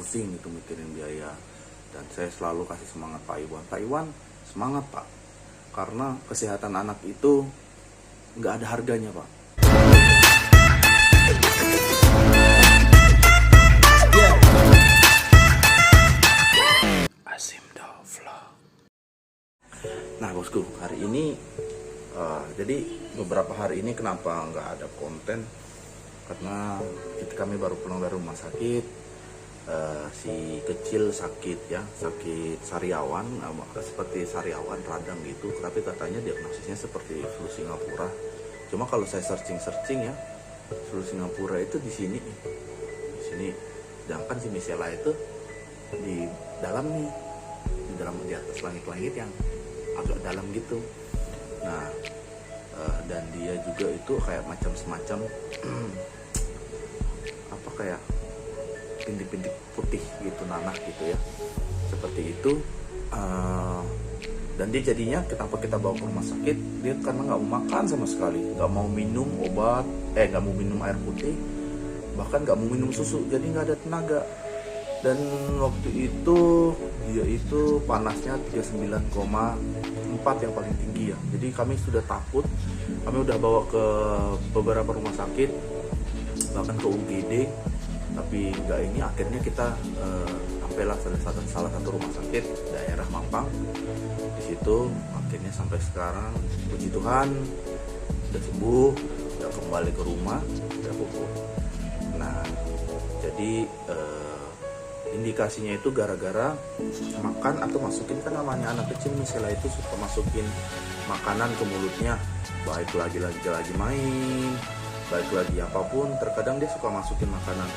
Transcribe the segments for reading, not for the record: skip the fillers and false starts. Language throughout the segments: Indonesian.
pusing itu mikirin biaya. Dan saya selalu kasih semangat Pak Iwan, semangat Pak, karena kesehatan anak itu nggak ada harganya Pak. Nah bosku, hari ini jadi beberapa hari ini kenapa nggak ada konten, karena kami baru pulang dari rumah sakit. Si kecil sakit ya, sakit sariawan, seperti sariawan radang gitu, tapi katanya diagnosisnya seperti flu Singapura. Cuma kalau saya searching ya, flu Singapura itu di sini, sedangkan si Michela itu di dalam nih, di atas langit-langit yang agak dalam gitu. Nah dan dia juga itu kayak macam semacam apa kayak pindik-pindik putih gitu, nanah gitu ya, seperti itu. Dan dia jadinya kenapa kita bawa ke rumah sakit, dia karena nggak mau makan sama sekali, nggak mau minum obat, nggak mau minum air putih, bahkan nggak mau minum susu, jadi nggak ada tenaga. Dan waktu itu dia itu panasnya 39,4 yang paling tinggi ya. Jadi kami sudah takut, kami udah bawa ke beberapa rumah sakit, bahkan ke UGD, tapi nggak ini. Akhirnya kita sampailah salah satu rumah sakit daerah Mampang. Di situ akhirnya sampai sekarang puji Tuhan udah sembuh, udah kembali ke rumah, udah pupuk. Nah jadi indikasinya itu gara-gara makan atau masukin, kan namanya anak kecil misalnya itu suka masukin makanan ke mulutnya, baik lagi main, baik lagi apapun, terkadang dia suka masukin makanan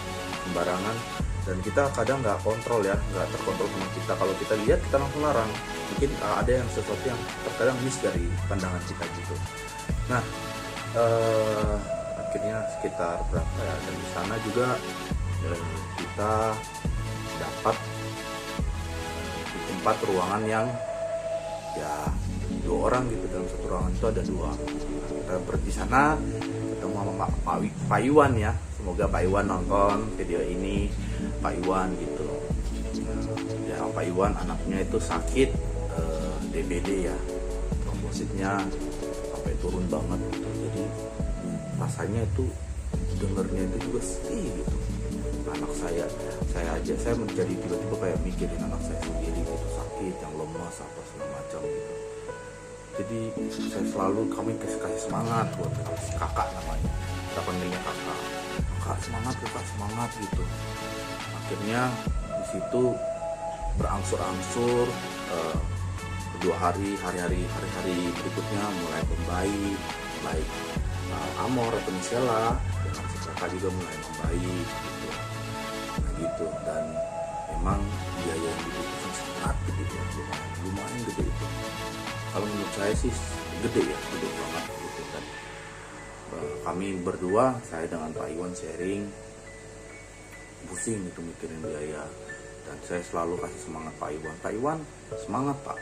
sembarangan, dan kita kadang nggak kontrol ya, nggak terkontrol sama kita. Kalau kita lihat kita langsung larang, mungkin ada yang sesuatu yang terkadang miss dari pandangan kita gitu. Nah akhirnya sekitar berapa ya, dan di sana juga kita dapat di tempat ruangan yang ya 2 orang gitu, dalam satu ruangan itu ada 2. Kita di sana ketemu sama Pak Iwan ya, semoga Pak Iwan nonton video ini, Pak Iwan gitu. Ya Pak Iwan anaknya itu sakit DBD ya, trombositnya sampai turun banget gitu. Jadi rasanya itu dengernya itu juga sedih gitu. Anak saya menjadi tiba-tiba kayak mikirin anak saya sendiri gitu, sakit, yang lemas apa segala macam gitu. Jadi saya selalu, kami kasih semangat buat kakak, namanya kita panggilnya kakak semangat gitu. Akhirnya di situ berangsur-angsur 2 hari berikutnya mulai membaik, mulai Amor atau Michela dengan si kakak juga mulai membaik gitu. Dan memang biaya yang dibutuhkan sangat gede ya, lumayan gede itu. Kalau menurut saya sih gede banget gitu. Dan kami berdua, saya dengan Pak Iwan sharing, pusing itu mikirin biaya, dan saya selalu kasih semangat Pak Iwan, semangat Pak,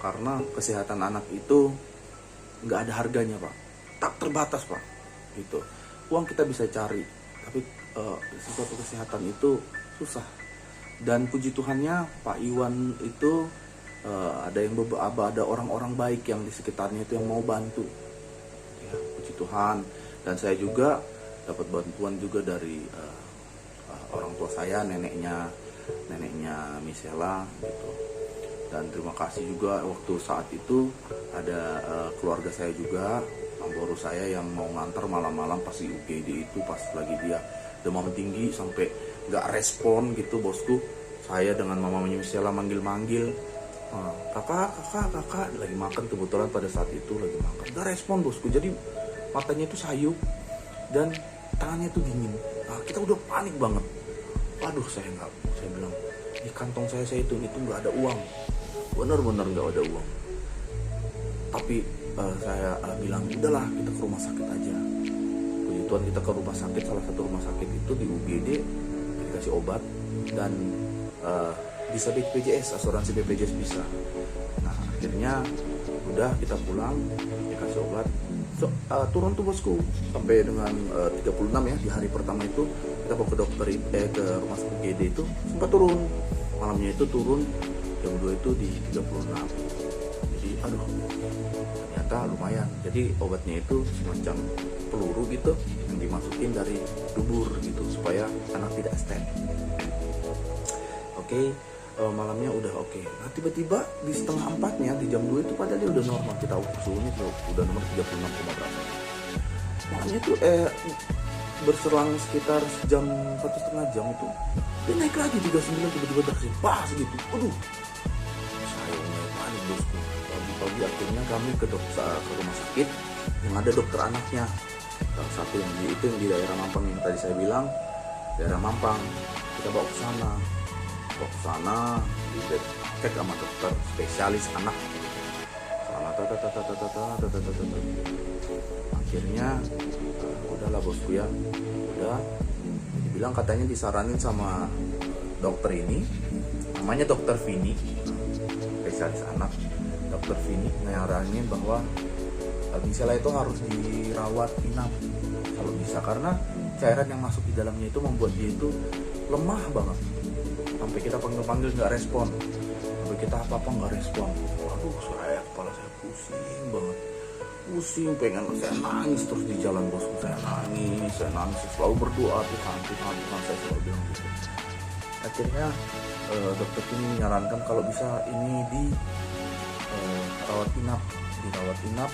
karena kesehatan anak itu nggak ada harganya Pak, tak terbatas Pak gitu. Uang kita bisa cari, tapi sesuatu kesehatan itu susah. Dan puji Tuhannya Pak Iwan itu ada orang-orang baik yang di sekitarnya itu yang mau bantu ya, puji Tuhan. Dan saya juga dapat bantuan juga dari orang tua saya, neneknya Michela gitu. Dan terima kasih juga waktu saat itu ada keluarga saya juga, Amboro saya, yang mau ngantar malam-malam pas di UGD itu, pas lagi dia demam tinggi sampai nggak respon gitu bosku. Saya dengan mamanya Michela manggil-manggil, kakak lagi makan, kebetulan pada saat itu lagi makan, nggak respon bosku. Jadi matanya itu sayu dan tangannya itu dingin. Nah, kita udah panik banget. Waduh, saya bilang di kantong saya itu nggak ada uang, benar-benar nggak ada uang. Tapi saya bilang udahlah, kita ke rumah sakit aja. Puji Tuhan kita ke rumah sakit, salah satu rumah sakit itu di UGD, dikasih obat dan bisa BPJS, asuransi BPJS bisa. Nah akhirnya udah kita pulang, dikasih obat, turun tuh bosku sampai dengan 36 ya, di hari pertama itu kita bawa ke dokter ke rumah sakit GD itu sempat turun, malamnya itu turun jam 2 itu di 36. Jadi aduh, ternyata lumayan. Jadi obatnya itu semacam peluru gitu yang dimasukin dari dubur gitu supaya anak tidak stent. Oke, malamnya udah oke. Nah tiba-tiba di setengah 4-nya di jam 2 itu padahal dia udah normal, kita ukur suhunya udah nomor 36, berapa. Makanya itu berselang sekitar jam 1,5 jam itu dia naik lagi 39, tiba-tiba tersipas gitu. Aduh, saya mulai panik bosku. Pagi-pagi akhirnya kami ke rumah sakit yang ada dokter anaknya. Salah satu yang di daerah Mampang yang tadi saya bilang, daerah Mampang. Kita bawa ke sana, dicek sama dokter spesialis anak. Akhirnya udahlah bosku ya, udah dibilang katanya disaranin sama dokter ini, namanya dokter Vini, spesialis anak. Dokter Vini nyaranin bahwa misalnya itu harus dirawat inap kalau bisa, karena cairan yang masuk di dalamnya itu membuat dia itu lemah banget. Sampai kita panggil nggak respon, sampai kita apa-apa nggak respon. Waduh, kepala saya pusing banget, pengen saya nangis terus di jalan bosku. Saya nangis, selalu berdoa Tuhan, saya selalu bilang gitu. Akhirnya dokter ini menyarankan kalau bisa ini dirawat inap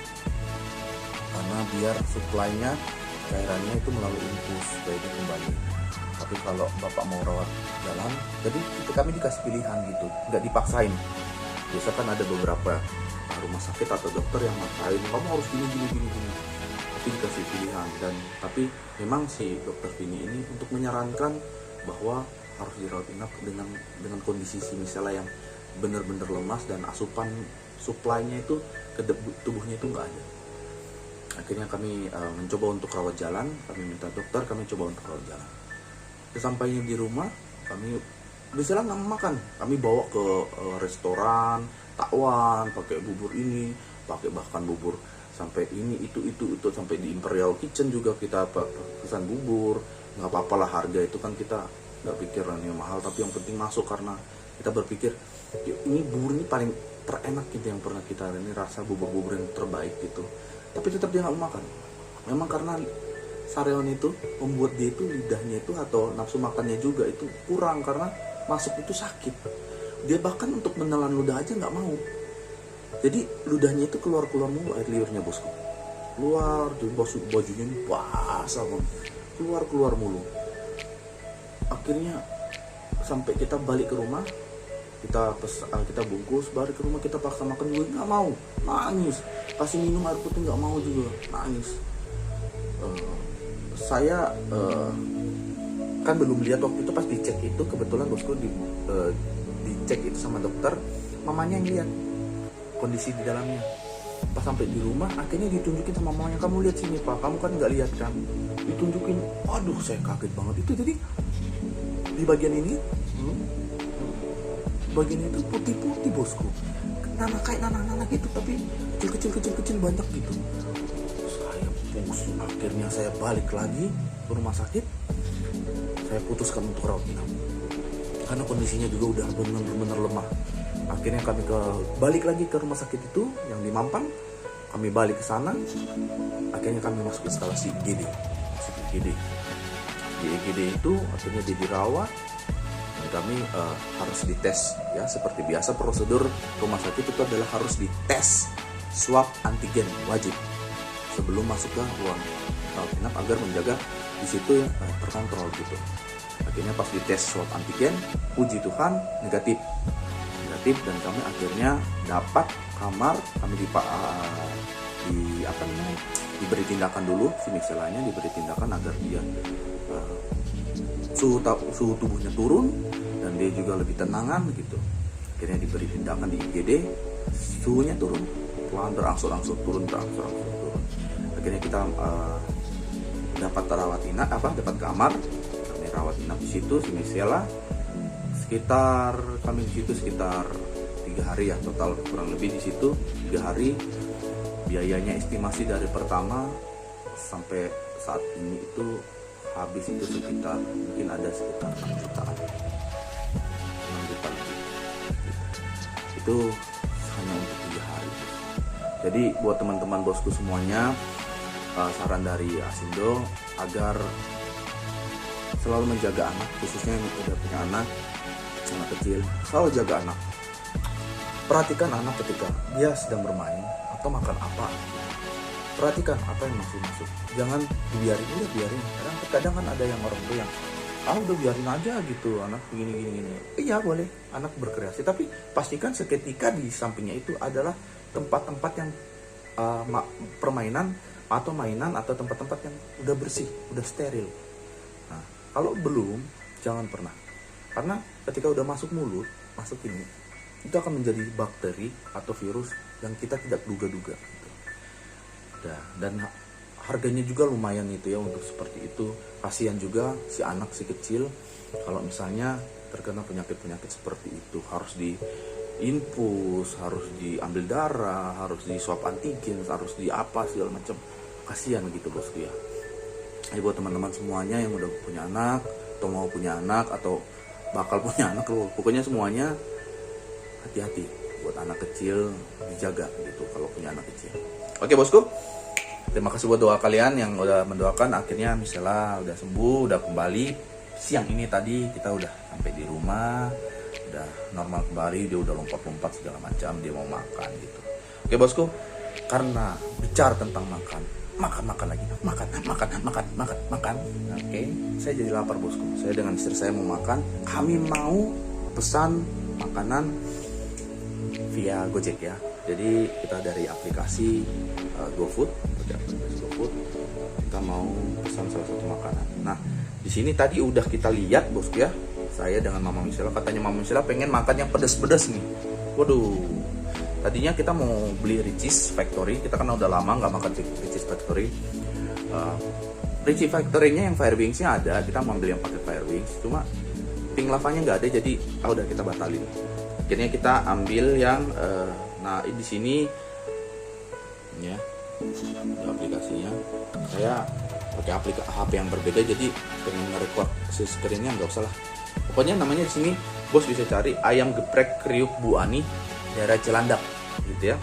karena biar suplainya cairannya itu melalui infus baiknya kembali. Tapi kalau bapak mau rawat jalan, jadi kami dikasih pilihan gitu, nggak dipaksain. Biasa kan ada beberapa rumah sakit atau dokter yang maksain, kamu harus gini. Tapi dikasih pilihan, dan tapi memang si dokter Vini ini untuk menyarankan bahwa harus dirawat inap dengan kondisi si misalnya yang benar-benar lemas dan asupan suplainya itu ke tubuhnya itu nggak ada. Akhirnya kami mencoba untuk rawat jalan, kami minta dokter, kami coba untuk rawat jalan. Sesampainya di rumah, kami misalnya nggak makan, kami bawa ke restoran takwan, pakai bubur ini, pakai bahkan bubur sampai ini itu sampai di Imperial Kitchen juga kita pesan bubur. Nggak apa-apa lah, harga itu kan kita nggak pikir ini mahal, tapi yang penting masuk karena kita berpikir ini bubur ini paling terenak gitu yang pernah kita ini, rasa bubur-bubur yang terbaik gitu. Tapi tetap dia nggak mau makan. Memang karena sareon itu membuat dia itu lidahnya itu atau nafsu makannya juga itu kurang karena masuk itu sakit. Dia bahkan untuk menelan ludah aja nggak mau. Jadi ludahnya itu keluar mulu air liurnya bosku. Keluar, bajunya ini basah banget. Keluar mulu. Akhirnya sampai kita balik ke rumah, kita bungkus, balik ke rumah kita paksa makan juga nggak mau, nangis. Kasih minum air putih nggak mau juga, nangis. Saya kan belum lihat waktu itu pas dicek itu, kebetulan bosku dicek itu sama dokter, mamanya yang lihat kondisi di dalamnya. Pas sampai di rumah akhirnya ditunjukin sama mamanya, kamu lihat sini pak, kamu kan nggak lihat kan, ditunjukin. Aduh, saya kaget banget itu. Jadi di bagian ini bagian itu putih-putih bosku, kayak nanah gitu, tapi kecil banyak gitu. Saya pusing. Akhirnya saya balik lagi ke rumah sakit, saya putuskan untuk rawat inap karena kondisinya juga udah benar-benar lemah. Akhirnya kami balik lagi ke rumah sakit itu yang di Mampang. Kami balik ke sana, akhirnya kami masuk instalasi IGD. Di IGD itu akhirnya dia dirawat. Kami harus dites ya, seperti biasa prosedur rumah sakit itu adalah harus dites swab antigen wajib sebelum masuk ke ruang rawat inap agar menjaga di situ ya terkontrol gitu. Akhirnya pas dites swab antigen, puji Tuhan negatif, dan kami akhirnya dapat kamar. Kami diberi tindakan dulu, si misalnya diberi tindakan agar dia suhu tubuhnya turun dan dia juga lebih tenangan gitu. Akhirnya diberi tindakan di IGD, suhunya turun, pelan berangsur-angsur turun. Akhirnya kita dapat dapat kamar, kami rawat inap di situ, si Michela. Kami di situ sekitar 3 hari ya, total kurang lebih di situ 3 hari. Biayanya estimasi dari pertama sampai saat ini itu habis itu sekitar mungkin ada sekitar 6 jutaan, 6 juta lebih. Itu hanya untuk 3 hari. Jadi buat teman-teman bosku semuanya, saran dari Asindo agar selalu menjaga anak, khususnya yang udah punya anak kecil, selalu jaga anak. Perhatikan anak ketika dia sedang bermain atau makan apa. Perhatikan apa yang masuk. Jangan dibiarin, udah biarin. Kadang kan ada yang orang tua yang udah biarin aja gitu, anak gini. Iya boleh, anak berkreasi, tapi pastikan seketika di sampingnya itu adalah tempat-tempat yang permainan atau mainan atau tempat-tempat yang udah bersih, udah steril. Nah, kalau belum, jangan pernah. Karena ketika udah masuk mulut, masuk ini, itu akan menjadi bakteri atau virus yang kita tidak duga-duga gitu. Dan harganya juga lumayan itu ya untuk seperti itu. Kasihan juga si anak, si kecil, kalau misalnya terkena penyakit-penyakit seperti itu, harus diinfus, harus diambil darah, harus di swab antigen, harus di apa segala macam. Kasihan gitu bosku ya. Jadi buat teman-teman semuanya yang udah punya anak atau mau punya anak atau bakal punya anak, pokoknya semuanya hati-hati. Buat anak kecil dijaga gitu kalau punya anak kecil. Oke bosku, terima kasih buat doa kalian yang udah mendoakan. Akhirnya misalnya udah sembuh, udah kembali. Siang ini tadi kita udah sampai di rumah, udah normal kembali. Dia udah lompat-lompat segala macam, dia mau makan gitu. Oke bosku, karena bicara tentang makan lagi, makan. Oke, saya jadi lapar bosku. Saya dengan istri saya mau makan. Kami mau pesan makanan via Gojek ya. Jadi kita dari aplikasi GoFood, kita mau pesan salah satu makanan. Nah, di sini tadi udah kita lihat bosku ya. Saya dengan Mama Michelle, katanya Mama Michelle pengen makan yang pedas-pedas nih. Waduh. Tadinya kita mau beli Richeese Factory, kita kan udah lama nggak makan Richeese Factory. Richeese Factory-nya yang Fire Wings-nya ada, kita mau ambil yang pakai Fire Wings. Cuma pink lavanya nggak ada, jadi udah kita batalin. Akhirnya kita ambil yang nah di sini ya, aplikasinya. Saya pakai aplikasi HP yang berbeda, jadi pengen nge-record si screen-nya nggak usah lah. Pokoknya namanya di sini bos bisa cari ayam geprek kriuk Bu Ani daerah Cilandak gitu ya.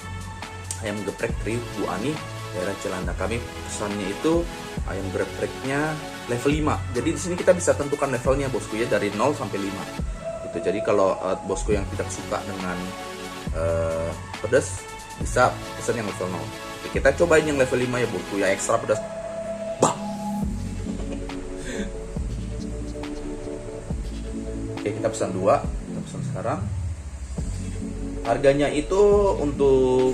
Ayam geprek kriuk Bu Ani daerah Cilandak. Kami pesannya itu ayam gepreknya level 5. Jadi di sini kita bisa tentukan levelnya bosku ya, dari 0 sampai 5. Gitu. Jadi kalau bosku yang tidak suka dengan pedas bisa pesan yang level 0. Oke, kita cobain yang level 5 ya bosku ya, ekstra pedas. Bah. Oke, kita pesan 2. Kita pesan sekarang. Harganya itu untuk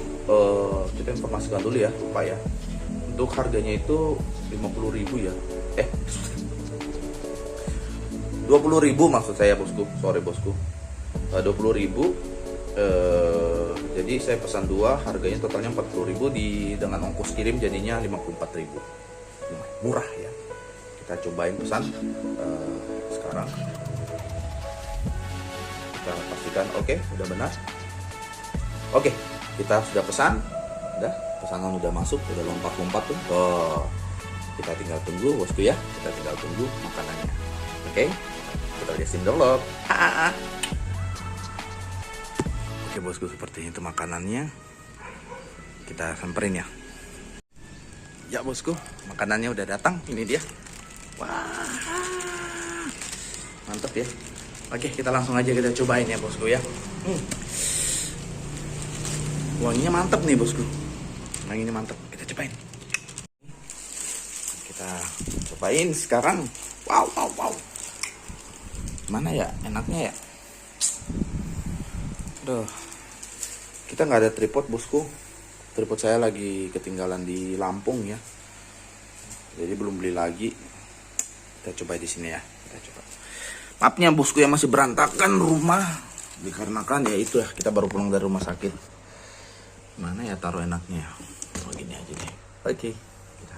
kita informasikan dulu ya Pak ya. Untuk harganya itu 50.000 ya. 20.000 maksud saya bosku. Sorry bosku. 20.000. Jadi saya pesan 2, harganya totalnya 40.000 dengan ongkos kirim jadinya 54.000. Murah ya. Kita cobain pesan sekarang. Kita pastikan oke, udah benar. Oke, kita sudah pesan. Udah, pesanan udah masuk, udah lompat-lompat tuh. Kita tinggal tunggu bosku ya. Kita tinggal tunggu makanannya. Oke. Kita udah sim download. Oke bosku, seperti itu makanannya. Kita samperin ya. Ya bosku, makanannya udah datang. Ini dia. Wah, mantep ya. Oke, kita langsung aja kita cobain ya bosku ya. Wanginya mantep nih bosku. Wanginya mantep. Kita cobain. Kita cobain sekarang. Wow. Mana ya enaknya ya? Aduh. Kita nggak ada tripod bosku. Tripod saya lagi ketinggalan di Lampung ya. Jadi belum beli lagi. Kita coba di sini ya. Kita coba. Maafnya bosku yang masih berantakan rumah. Dikarenakan ya itu ya, kita baru pulang dari rumah sakit. Mana ya taruh enaknya? Oh gini aja deh. Oke. Kita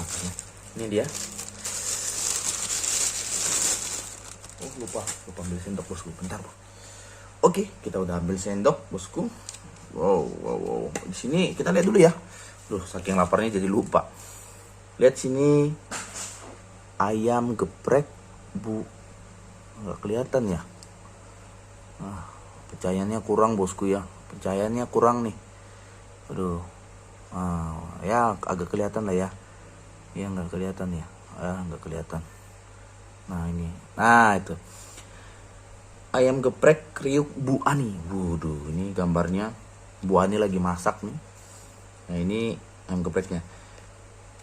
makannya. Ini dia. Oh lupa ambil sendok bosku. Bentar bos. Oke, kita udah ambil sendok bosku. Wow. Di sini kita lihat dulu ya. Saking laparnya jadi lupa. Lihat sini. ayam geprek nggak kelihatan ya. Pencahayaannya kurang bosku ya, pencahayaannya kurang nih. Aduh, ya agak kelihatan lah ya. Ya nggak kelihatan ya, nggak kelihatan. Nah ini, nah itu ayam geprek kriuk Bu Ani. Waduh, ini gambarnya Bu Ani lagi masak nih. Nah ini ayam gepreknya.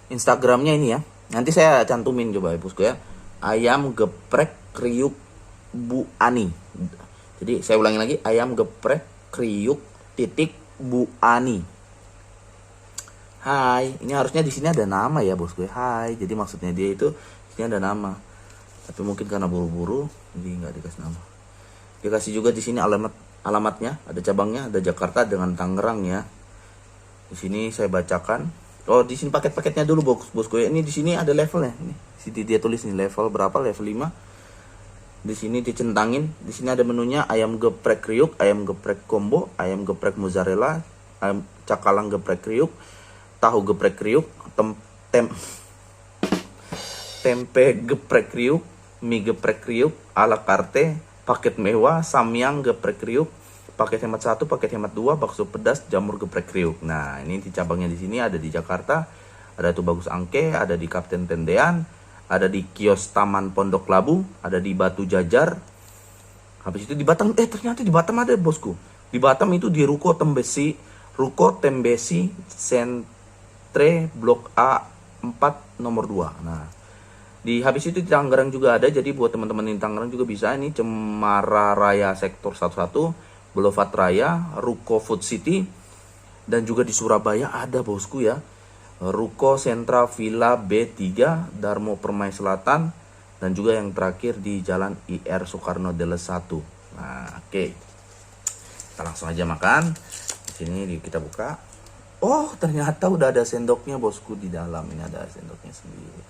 Instagramnya ini ya, nanti saya cantumin coba ya bosku ya. Ayam geprek kriuk Bu Ani. Jadi saya ulangi lagi, ayam geprek kriuk titik Bu Ani. Hai, ini harusnya di sini ada nama ya bosku ya. Hai, jadi maksudnya dia itu di sini ada nama. Tapi mungkin karena buru-buru jadi nggak dikasih nama. Dia kasih juga di sini alamatnya, ada cabangnya, ada Jakarta dengan Tangerang ya. Di sini saya bacakan. Oh, di sini paket-paketnya dulu bosku ya. Ini di sini ada levelnya. Ini sini dia tulis nih level berapa, level 5. Di sini dicentangin. Di sini ada menunya ayam geprek kriuk, ayam geprek combo, ayam geprek mozzarella, ayam cakalang geprek kriuk, tahu geprek kriuk, tempe geprek kriuk, mie geprek kriuk, ala carte, paket mewah, samyang geprek kriuk, paket hemat 1, paket hemat 2, bakso pedas, jamur geprek kriuk. Nah, ini di cabangnya di sini ada di Jakarta, ada tuh Bagus Angke, ada di Kapten Tendean, ada di kios Taman Pondok Labu, ada di Batu Jajar. Habis itu di Batam, ternyata di Batam ada bosku. Di Batam itu di Ruko Tembesi Sentre Blok A 4 nomor 2. Nah, habis itu di Tangerang juga ada. Jadi buat teman-teman di Tangerang juga bisa. Ini Cemara Raya Sektor 11, Boulevard Raya, Ruko Food City, dan juga di Surabaya ada bosku ya, Ruko Sentra Villa B3, Darmo Permai Selatan, dan juga yang terakhir di Jalan IR Soekarno Deles 1. Nah, oke. Kita langsung aja makan. Di sini kita buka. Oh, ternyata udah ada sendoknya bosku di dalam. Ini ada sendoknya sendiri.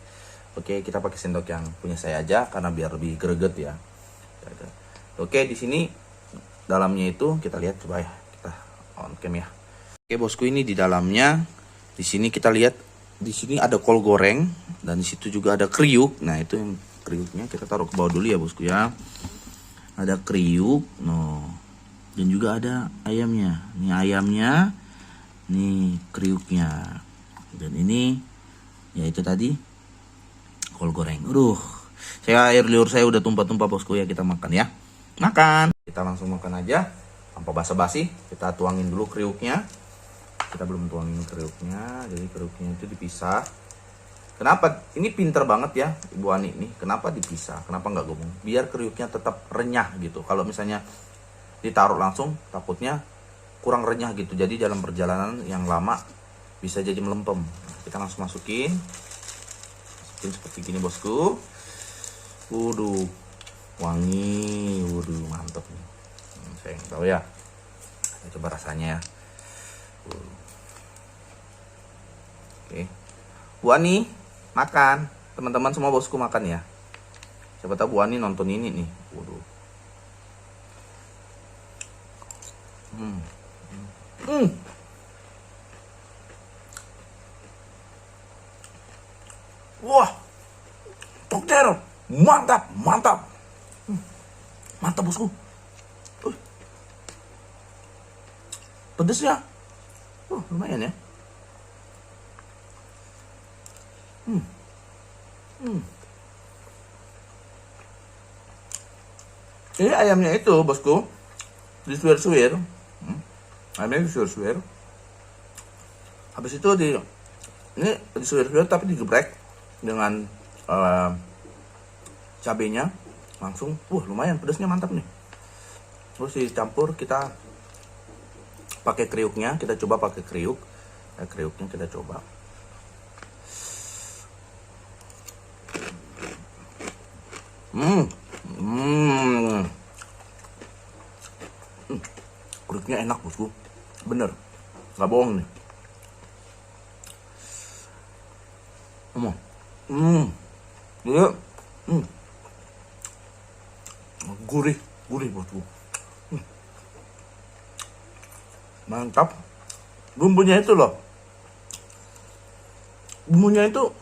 Oke, kita pakai sendok yang punya saya aja karena biar lebih greget ya. Oke, di sini dalamnya itu kita lihat coba ya, kita on cam ya. Oke bosku, ini di dalamnya, di sini kita lihat, di sini ada kol goreng dan di situ juga ada kriuk. Nah itu yang kriuknya kita taruh ke bawah dulu ya bosku ya. Ada kriuk, dan juga ada ayamnya. Ini ayamnya, ini kriuknya, dan ini ya itu tadi kol goreng. Air liur saya udah tumpah-tumpah bosku ya, kita makan ya. Makan. Kita langsung makan aja tanpa basa-basi. Kita tuangin dulu kriuknya. Kita belum tuangin kriuknya, jadi kriuknya itu dipisah. Kenapa? Ini pinter banget ya Ibu Ani nih. Kenapa dipisah? Kenapa nggak gabung? Biar kriuknya tetap renyah gitu. Kalau misalnya ditaruh langsung, takutnya kurang renyah gitu. Jadi dalam perjalanan yang lama bisa jadi melempem. Kita langsung masukin seperti gini bosku. Wangi, mantep nih. Saya nggak tahu ya. Kita coba rasanya ya. Oke, Bu Ani makan. Teman-teman semua bosku makan ya. Siapa tahu Bu Ani nonton ini nih. Wah, dokter, mantap. Mantap bosku. Pedesnya lumayan ya. Ini ayamnya itu bosku disuir-suir. Ayamnya disuir-suir. Habis itu ini disuir-suir tapi digeprek dengan cabenya langsung. Lumayan pedasnya, mantap nih. Terus dicampur, kita pakai kriuknya. Kita coba pakai kriuk. Kriuknya kita coba. Kriuknya enak bosku, bener, nggak bohong nih. Dia gurih bosku. Mantap. Bumbunya itu loh, bumbunya itu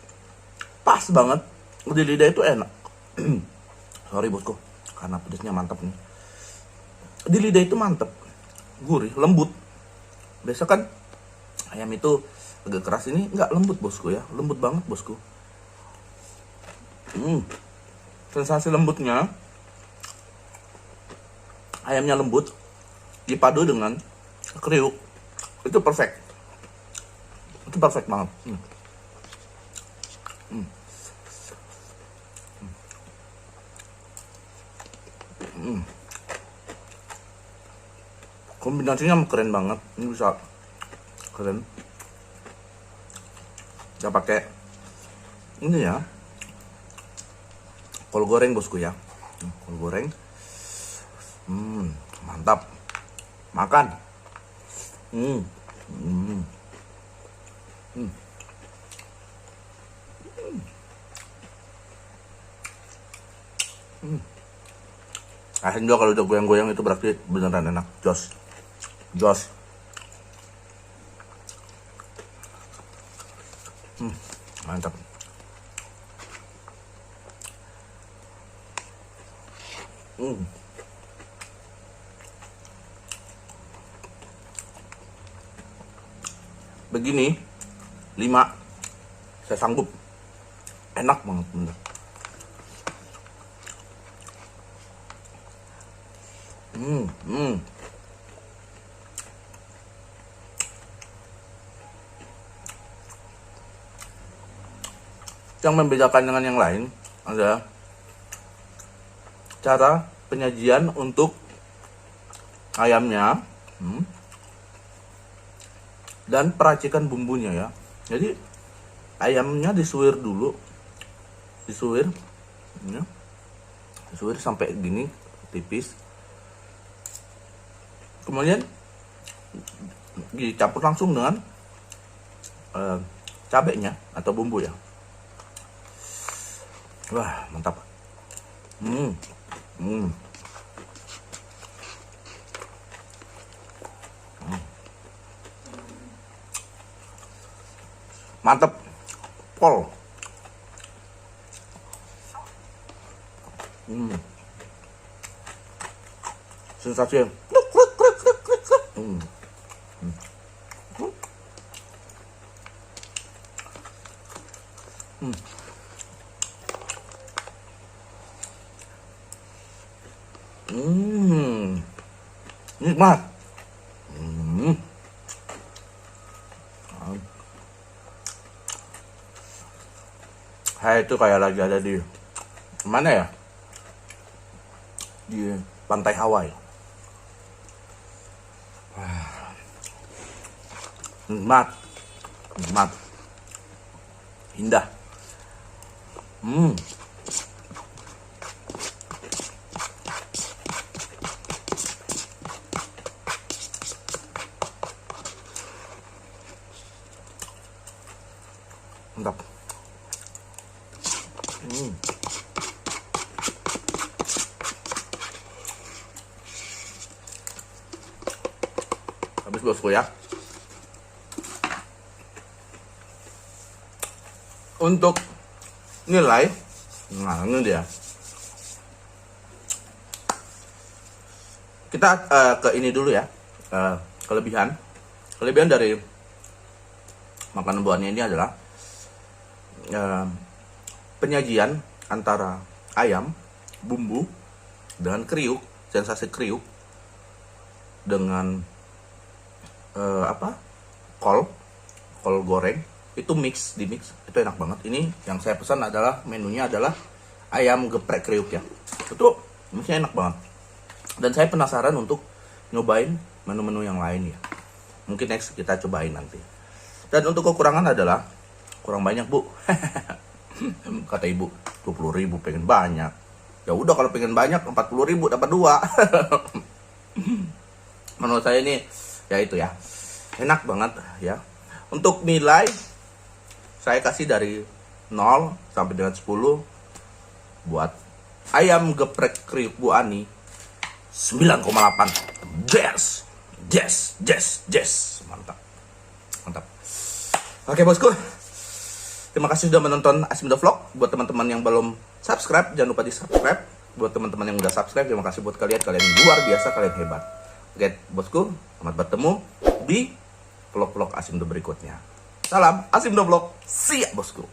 pas banget. di lidah itu enak. Sorry bosku, karena pedasnya mantap nih. Di lidah itu mantap, gurih, lembut. Biasa kan ayam itu agak keras, ini nggak lembut bosku ya, lembut banget bosku. Sensasi lembutnya, ayamnya lembut, dipadu dengan kriuk, itu perfect. Itu perfect banget. Kombinasinya keren banget. Ini bisa keren. Kita pakai ini ya, kol goreng bosku ya. Kol goreng. Mantap. Makan. Akhirnya kalau udah goyang-goyang itu berarti beneran enak. Jos. Mantap. Begini 5 saya sanggup. Enak banget bener. Yang membedakan dengan yang lain adalah cara penyajian untuk ayamnya dan peracikan bumbunya ya. Jadi ayamnya disuir dulu, disuir sampai gini tipis, kemudian dicampur langsung dengan cabenya atau bumbu ya. Wah, mantap. Mantap. Pol. Sensasi yang nikmat. Saya itu kayak lagi ada di mana ya? Di pantai Hawaii. Nikmat. Indah. Mantap. Habis bosku ya. Untuk nilai, nah ini dia. Kita ke ini dulu ya. Kelebihan dari makanan buahnya ini adalah penyajian antara ayam, bumbu, dengan kriuk, sensasi kriuk, dengan kol goreng, itu di mix itu enak banget. Ini yang saya pesan adalah menunya adalah ayam geprek kriuk ya. Itu mixnya enak banget. Dan saya penasaran untuk nyobain menu-menu yang lain ya. Mungkin next kita cobain nanti. Dan untuk kekurangan adalah kurang banyak bu. Kata ibu 20.000 pengen banyak. Ya udah kalau pengen banyak 40.000 dapat 2. Menurut saya ini ya itu ya, enak banget ya. Untuk nilai saya kasih dari 0 sampai dengan 10 buat ayam geprek kriuk Bu Ani 9,8. Yes. Mantap. Oke bosku, Terima kasih sudah menonton Asim The Vlog. Buat teman-teman yang belum subscribe, jangan lupa di subscribe. Buat teman-teman yang udah subscribe, terima kasih buat kalian. Kalian luar biasa, kalian hebat. Oke bosku, selamat bertemu di vlog-vlog Asim The berikutnya. Salam Asim The Vlog. See ya bosku.